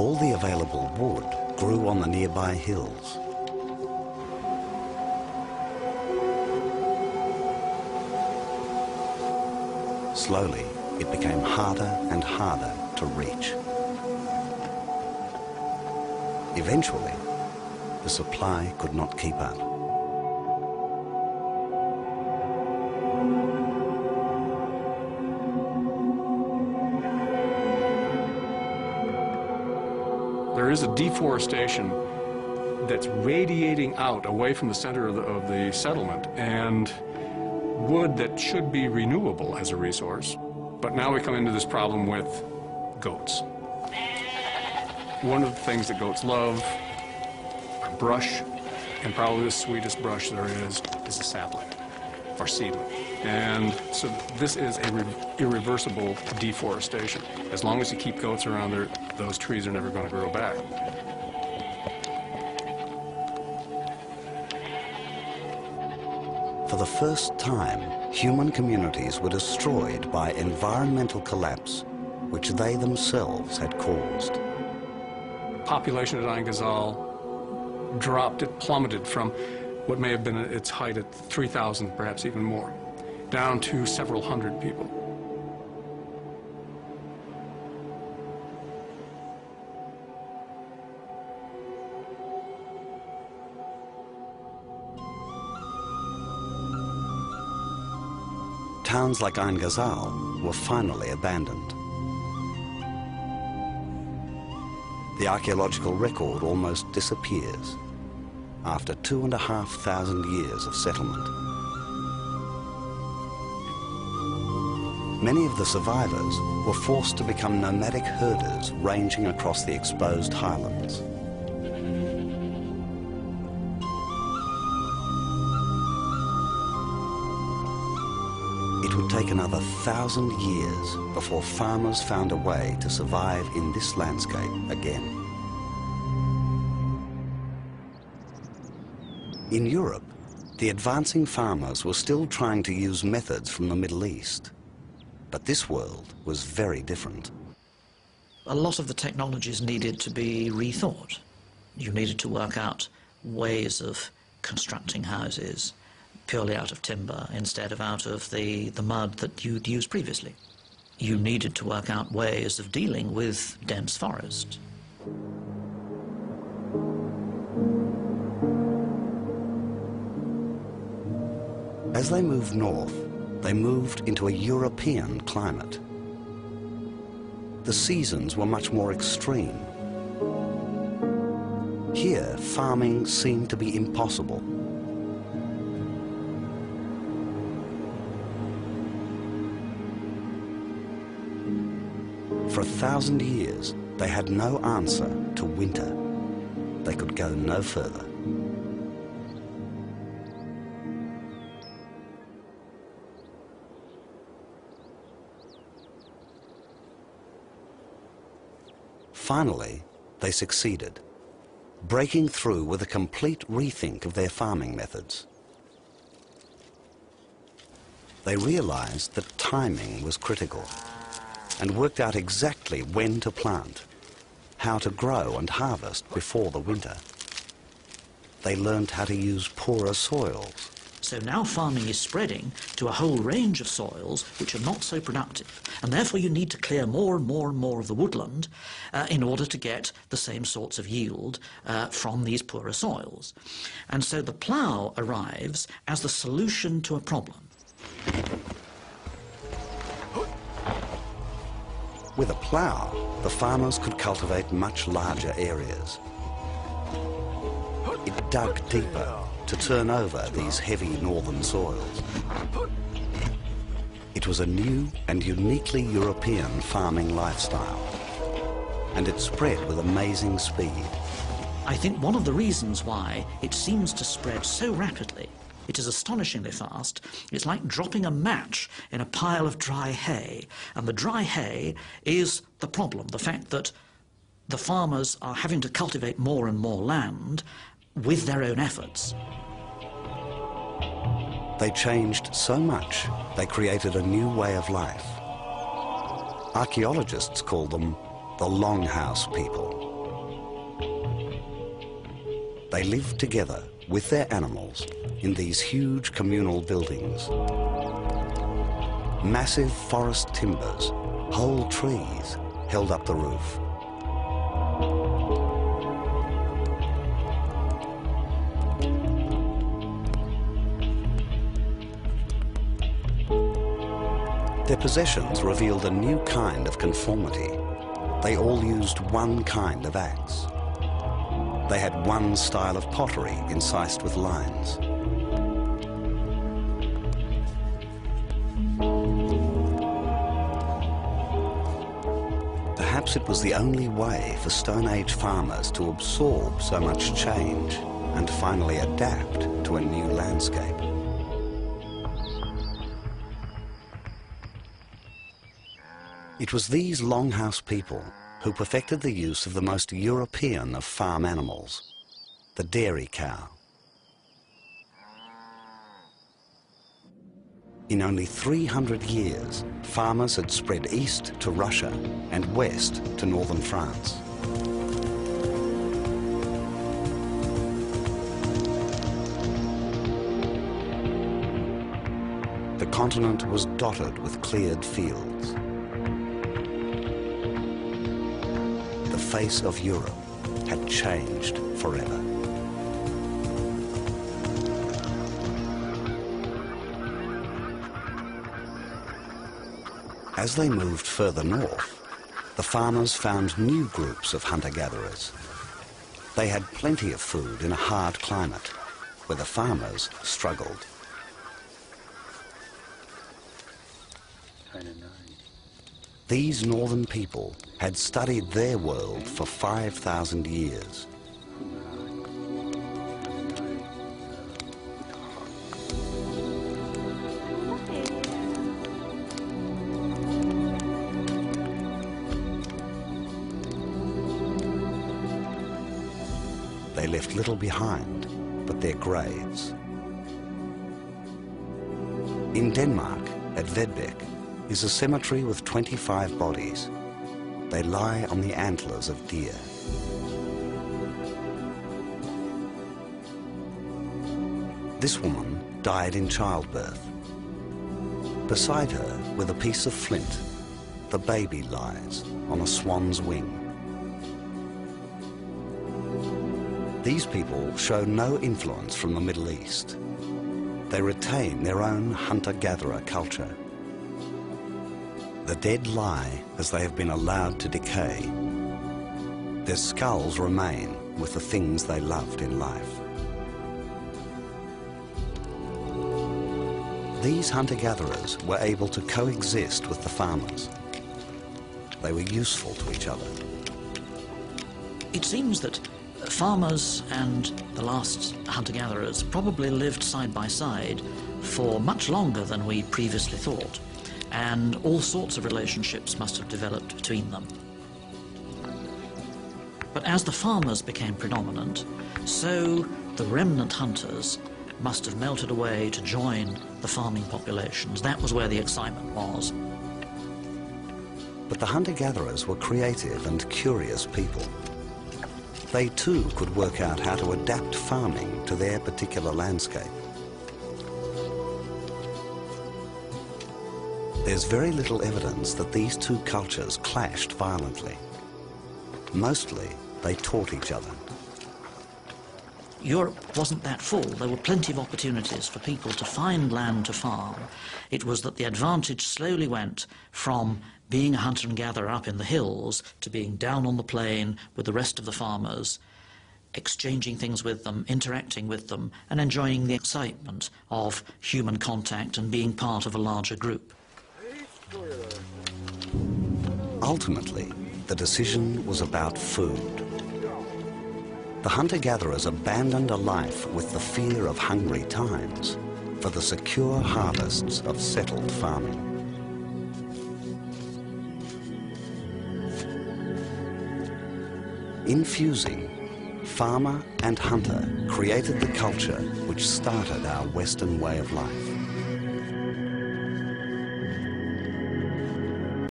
All the available wood grew on the nearby hills. Slowly, it became harder and harder to reach. Eventually, the supply could not keep up. There is a deforestation that's radiating out away from the center of the settlement, and wood that should be renewable as a resource. But now we come into this problem with goats. One of the things that goats love are brush, and probably the sweetest brush there is a sapling or seedling. And so this is a irreversible deforestation. As long as you keep goats around there, those trees are never going to grow back. For the first time, human communities were destroyed by environmental collapse, which they themselves had caused. Population at Ain Ghazal dropped, it plummeted from what may have been its height at 3,000, perhaps even more, down to several hundred people. Towns like Ain Ghazal were finally abandoned. The archaeological record almost disappears after 2,500 years of settlement. Many of the survivors were forced to become nomadic herders ranging across the exposed highlands. It would take another 1,000 years before farmers found a way to survive in this landscape again. In Europe, the advancing farmers were still trying to use methods from the Middle East. But this world was very different. A lot of the technologies needed to be rethought. You needed to work out ways of constructing houses purely out of timber instead of out of the mud that you'd used previously. You needed to work out ways of dealing with dense forest. As they moved north, they moved into a European climate. The seasons were much more extreme. Here, farming seemed to be impossible. For 1,000 years, they had no answer to winter. They could go no further. Finally, they succeeded, breaking through with a complete rethink of their farming methods. They realized that timing was critical and worked out exactly when to plant, how to grow and harvest before the winter. They learned how to use poorer soils. So now farming is spreading to a whole range of soils which are not so productive, and therefore you need to clear more and more and more of the woodland in order to get the same sorts of yield from these poorer soils. And so the plough arrives as the solution to a problem. With a plough, the farmers could cultivate much larger areas. It dug deeper to turn over these heavy northern soils. It was a new and uniquely European farming lifestyle, and it spread with amazing speed. I think one of the reasons why it seems to spread so rapidly, it is astonishingly fast, it's like dropping a match in a pile of dry hay, and the dry hay is the problem, the fact that the farmers are having to cultivate more and more land with their own efforts. They changed so much, they created a new way of life. Archaeologists call them the Longhouse people. They lived together with their animals in these huge communal buildings. Massive forest timbers, whole trees, held up the roof. Their possessions revealed a new kind of conformity. They all used one kind of axe. They had one style of pottery incised with lines. Perhaps it was the only way for Stone Age farmers to absorb so much change and finally adapt to a new landscape. It was these Longhouse people who perfected the use of the most European of farm animals, the dairy cow. In only 300 years, farmers had spread east to Russia and west to northern France. The continent was dotted with cleared fields. The face of Europe had changed forever. As they moved further north, the farmers found new groups of hunter-gatherers. They had plenty of food in a hard climate, where the farmers struggled. These northern people had studied their world for 5,000 years. They left little behind but their graves. In Denmark, at Vedbæk, is a cemetery with 25 bodies. They lie on the antlers of deer. This woman died in childbirth. Beside her, with a piece of flint, the baby lies on a swan's wing. These people show no influence from the Middle East. They retain their own hunter-gatherer culture. The dead lie as they have been allowed to decay. Their skulls remain with the things they loved in life. These hunter-gatherers were able to coexist with the farmers. They were useful to each other. It seems that farmers and the last hunter-gatherers probably lived side by side for much longer than we previously thought, and all sorts of relationships must have developed between them. But as the farmers became predominant, so the remnant hunters must have melted away to join the farming populations. That was where the excitement was. But the hunter-gatherers were creative and curious people. They too could work out how to adapt farming to their particular landscape. There's very little evidence that these two cultures clashed violently. Mostly, they taught each other. Europe wasn't that full. There were plenty of opportunities for people to find land to farm. It was that the advantage slowly went from being a hunter and gatherer up in the hills to being down on the plain with the rest of the farmers, exchanging things with them, interacting with them, and enjoying the excitement of human contact and being part of a larger group. Ultimately, the decision was about food. The hunter-gatherers abandoned a life with the fear of hungry times for the secure harvests of settled farming. In fusing, farmer and hunter created the culture which started our Western way of life.